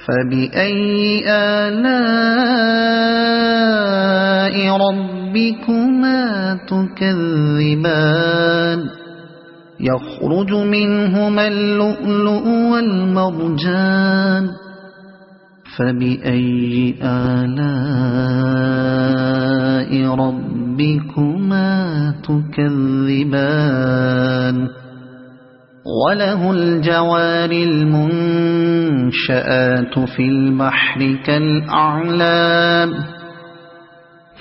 فبأي آلاء ربكما تكذبان يخرج منهما اللؤلؤ والمرجان فبأي آلاء ربكما تكذبان وله الجوار المنشآت في البحر كالأعلام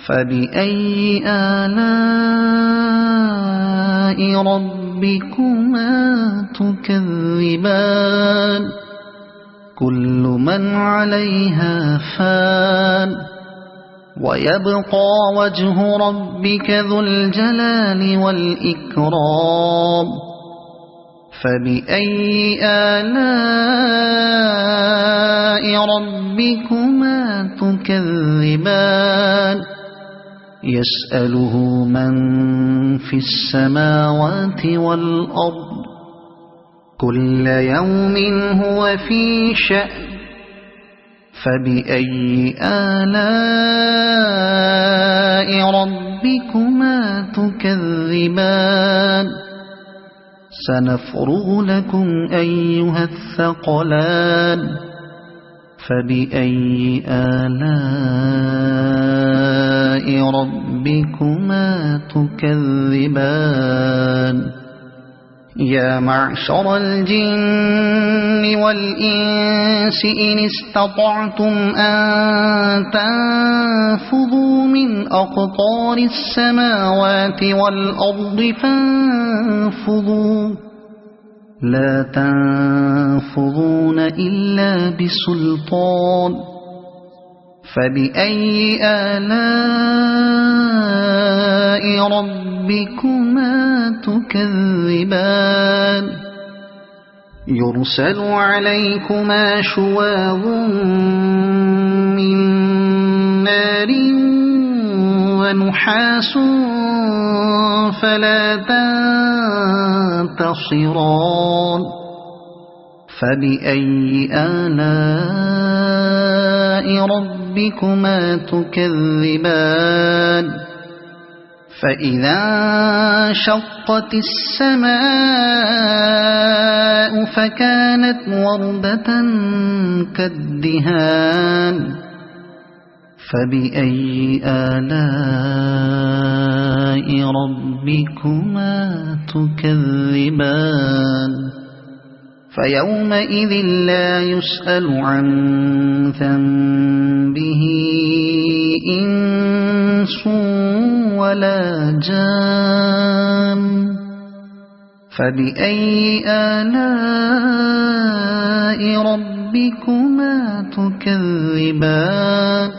فبأي آلاء ربكما تكذبان كل من عليها فان ويبقى وجه ربك ذو الجلال والإكرام فبأي آلاء ربكما تكذبان يسأله من في السماوات والأرض كل يوم هو في شأن فبأي آلاء ربكما تكذبان سنفرغ لكم أيها الثقلان فبأي آلاء ربكما تكذبان يا معشر الجن والإنس إن استطعتم أن تنفذوا من أقطار السماوات والأرض فانفذوا لا تنفذون إلا بسلطان فبأي آلاء ربكما تكذبان يرسل عليكما شواظ من نار ونحاس فلا تنتصران فبأي آلاء ربكما تكذبان فإذا انشقت السماء فكانت وردة كالدهان فبأي آلاء ربكما تكذبان فيومئذ لا يسأل عن ذنبه إنس ولا جان فبأي آلاء ربكما تكذبان